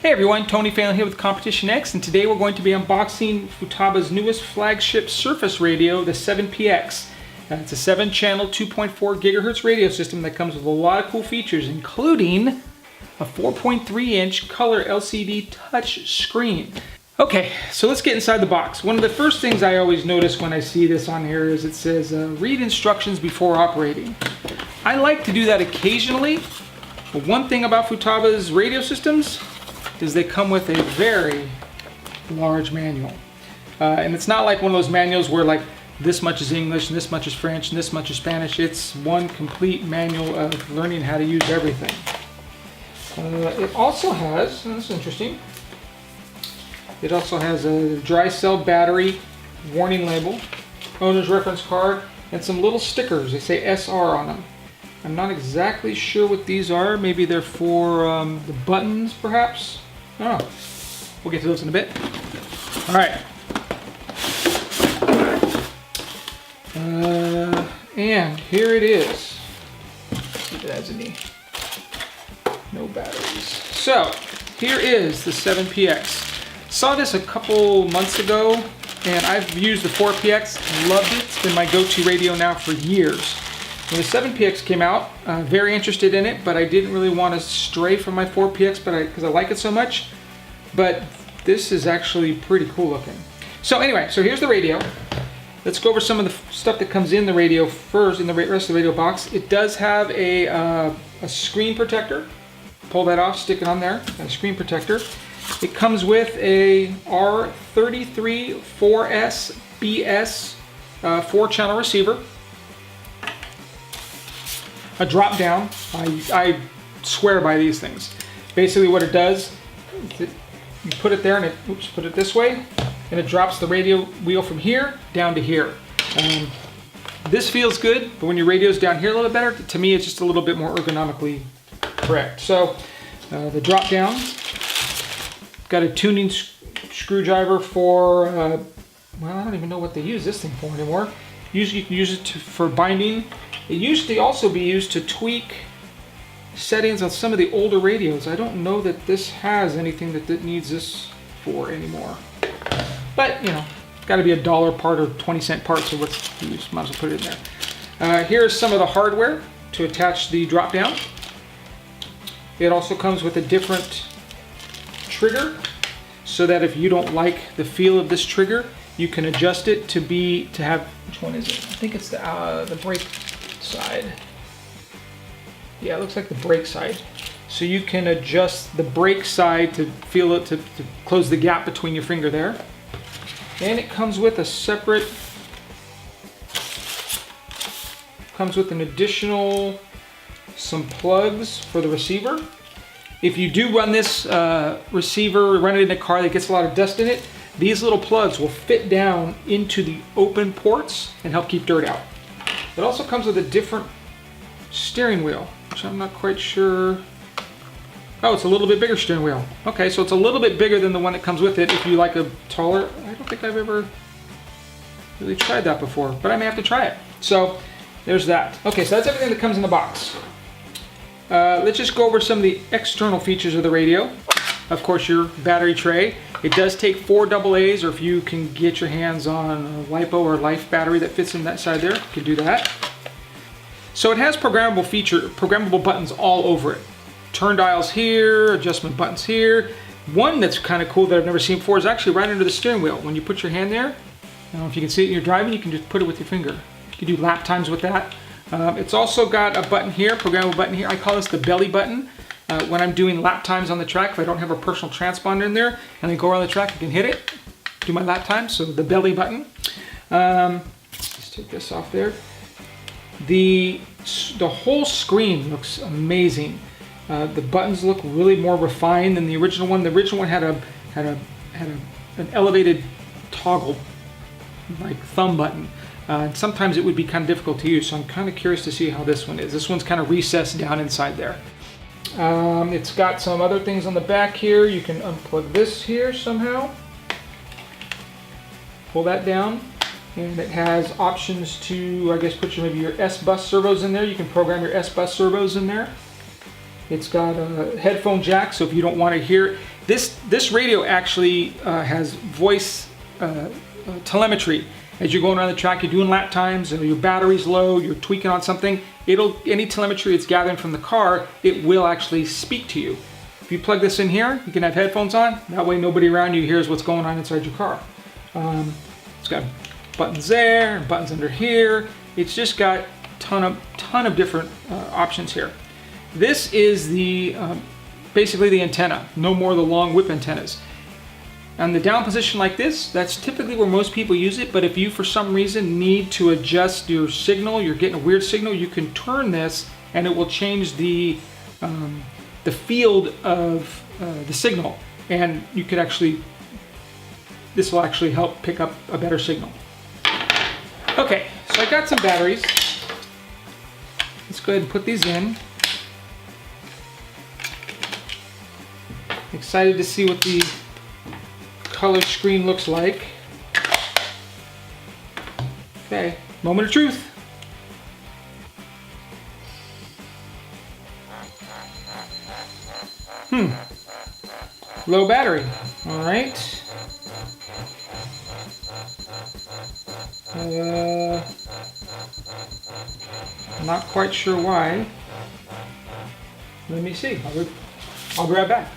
Hey everyone, Tony Phelan here with CompetitionX, and today we're going to be unboxing Futaba's newest flagship Surface radio, the 7PX. It's a 7-channel, 2.4 gigahertz radio system that comes with a lot of cool features, including a 4.3-inch color LCD touch screen. Okay, so let's get inside the box. One of the first things I always notice when I see this on here is it says, read instructions before operating. I like to do that occasionally, but one thing about Futaba's radio systems is they come with a very large manual. And it's not like one of those manuals where like this much is English and this much is French and this much is Spanish. It's one complete manual of learning how to use everything. It also has, and this is interesting, it also has a dry cell battery warning label, owner's reference card, and some little stickers. They say SR on them. I'm not exactly sure what these are. Maybe they're for the buttons, perhaps? I don't know. We'll get to those in a bit. All right. And here it is. Let's see if it has any. No batteries. So, here is the 7PX. Saw this a couple months ago, and I've used the 4PX. Loved it. It's been my go-to radio now for years. When the 7PX came out, very interested in it, but I didn't really want to stray from my 4PX because I like it so much. But this is actually pretty cool looking. So anyway, so here's the radio. Let's go over some of the stuff that comes in the radio first, in the rest of the radio box. It does have a screen protector. Pull that off, stick it on there, a screen protector. It comes with a R33 4S BS 4-channel receiver. A drop down. I swear by these things. Basically what it does, you put it there and put it this way, and it drops the radio wheel from here down to here. This feels good, but when your radio's down here a little better, to me it's just a little bit more ergonomically correct. So the drop down, got a tuning screwdriver for, well, I don't even know what they use this thing for anymore. Usually you can use it for binding. It used to also be used to tweak settings on some of the older radios. I don't know that this has anything that it needs this for anymore. But, you know, it's got to be $1 part or 20-cent part, so let's use, might as well put it in there. Here's some of the hardware to attach the drop down. It also comes with a different trigger, so that if you don't like the feel of this trigger, you can adjust it to have, which one is it? I think it's the brake side. Yeah, it looks like the brake side. So you can adjust the brake side to feel it, to close the gap between your finger there. And it comes with a separate, comes with an additional, some plugs for the receiver. If you do run this receiver, run it in a car that gets a lot of dust in it, these little plugs will fit down into the open ports and help keep dirt out. It also comes with a different steering wheel, which I'm not quite sure. Oh, it's a little bit bigger steering wheel. Okay, so it's a little bit bigger than the one that comes with it. If you like a taller, I don't think I've ever really tried that before, but I may have to try it. So there's that. Okay, so that's everything that comes in the box. Let's just go over some of the external features of the radio. Of course, your battery tray. It does take 4 AA's, or if you can get your hands on a LiPo or Life battery that fits in that side there, you can do that. So it has programmable buttons all over it. Turn dials here, adjustment buttons here. One that's kind of cool that I've never seen before is actually right under the steering wheel. When you put your hand there, I don't know if you can see it when you're driving, you can just put it with your finger. You can do lap times with that. It's also got a button here, programmable button here. I call this the belly button. When I'm doing lap times on the track, if I don't have a personal transponder in there and I go around the track, I can hit it, do my lap times, so the belly button. Let's take this off there. The whole screen looks amazing. The buttons look really more refined than the original one. The original one had an elevated toggle, like thumb button. And sometimes it would be kind of difficult to use, so I'm kind of curious to see how this one is. This one's kind of recessed down inside there. It's got some other things on the back here. You can unplug this here somehow. Pull that down. And it has options to, I guess, put maybe your S-Bus servos in there. You can program your S-Bus servos in there. It's got a headphone jack, so if you don't want to hear, This radio actually has voice telemetry. As you're going around the track, you're doing lap times, or your battery's low, you're tweaking on something, any telemetry it's gathering from the car, it will actually speak to you. If you plug this in here, you can have headphones on. That way nobody around you hears what's going on inside your car. It's got buttons there, buttons under here. It's just got ton of different options here. This is the basically the antenna, no more the long whip antennas. On the down position like this, that's typically where most people use it, but if you for some reason need to adjust your signal, you're getting a weird signal, you can turn this and it will change the field of the signal, and you could actually, this will actually help pick up a better signal. Okay, so I got some batteries. Let's go ahead and put these in. Excited to see what the color screen looks like. Okay, moment of truth. Low battery. All right. Not quite sure why. Let me see. I'll grab back.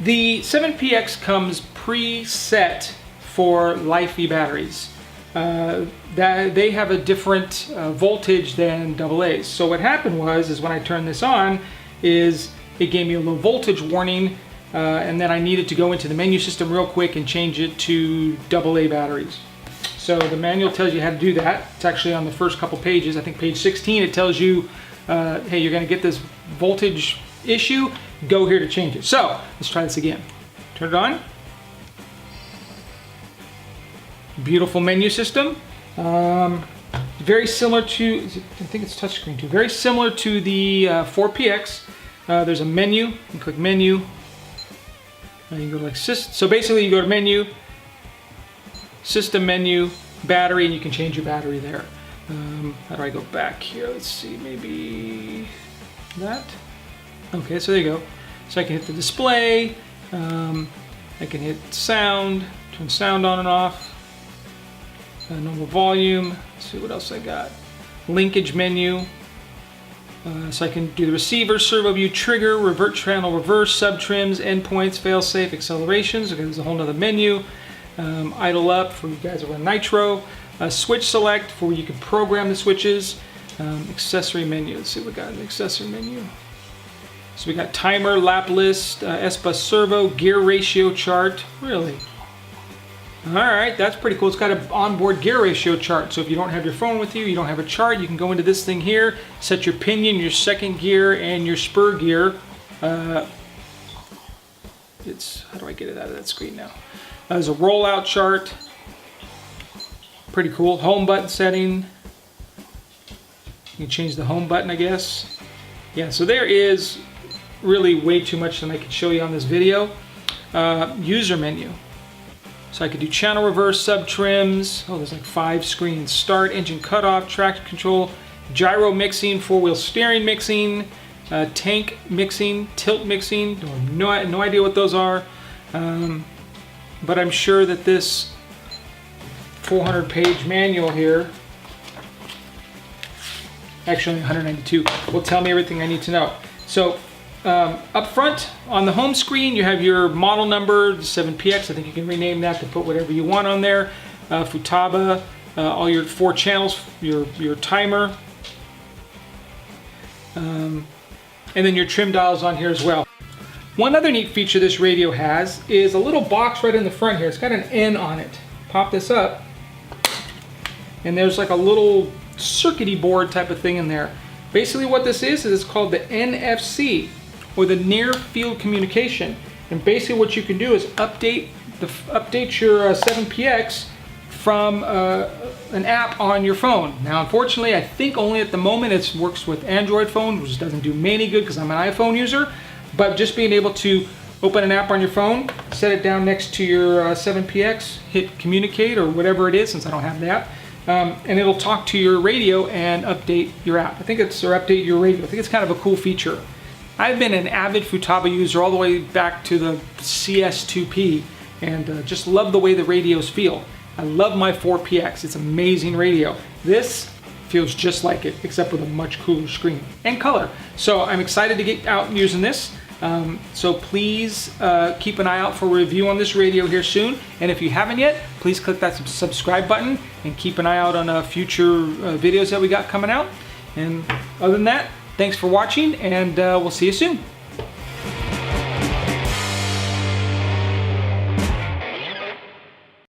The 7PX comes preset for Life-E batteries. They have a different voltage than AA's. So what happened was when I turned this on, it gave me a low voltage warning, and then I needed to go into the menu system real quick and change it to AA batteries. So the manual tells you how to do that. It's actually on the first couple pages. I think page 16, it tells you, hey, you're gonna get this voltage issue, go here to change it. So let's try this again. Turn it on. Beautiful menu system. Very similar to, I think it's touchscreen too, very similar to the 4PX. There's a menu, you can click menu, and you go to like so basically you go to menu, system menu, battery, and you can change your battery there. How do I go back here? Let's see, maybe that. Okay, so there you go. So I can hit the display, I can hit sound, turn sound on and off, normal volume. Let's see what else I got. Linkage menu. So I can do the receiver, servo view, trigger, revert channel, reverse, sub-trims, endpoints, fail-safe, accelerations. Okay, there's a whole nother menu. Idle up for you guys who run Nitro. Switch select for where you can program the switches. Accessory menu. Let's see what we got in the accessory menu. So we got timer, lap list, S-bus servo, gear ratio chart. Really? All right, that's pretty cool. It's got an onboard gear ratio chart. So if you don't have your phone with you, you don't have a chart, you can go into this thing here, set your pinion, your second gear, and your spur gear. How do I get it out of that screen now? There's a rollout chart. Pretty cool. Home button setting. You can change the home button, I guess. Yeah, so there is really way too much than I could show you on this video. User menu. So I could do channel reverse, sub trims. Oh, there's like 5 screens. Start, engine cutoff, traction control, gyro mixing, 4-wheel steering mixing, tank mixing, tilt mixing. No idea what those are. But I'm sure that this 400-page manual here, actually 192, will tell me everything I need to know. So up front on the home screen, you have your model number, the 7PX. I think you can rename that to put whatever you want on there. Futaba, all your 4 channels, your timer, and then your trim dials on here as well. One other neat feature this radio has is a little box right in the front here. It's got an N on it. Pop this up, and there's like a little circuity board type of thing in there. Basically what this is it's called the NFC, or the near field communication. And basically what you can do is update your 7PX from an app on your phone. Now unfortunately I think only at the moment it works with Android phone, which doesn't do me any good because I'm an iPhone user, but just being able to open an app on your phone, set it down next to your 7PX, hit communicate or whatever it is, since I don't have the app, and it'll talk to your radio and update your app. Or update your radio. I think it's kind of a cool feature. I've been an avid Futaba user all the way back to the CS2P, and just love the way the radios feel. I love my 4PX, it's an amazing radio. This feels just like it, except with a much cooler screen and color. So I'm excited to get out using this. So please keep an eye out for a review on this radio here soon. And if you haven't yet, please click that subscribe button and keep an eye out on future videos that we got coming out. And other than that, thanks for watching, and we'll see you soon.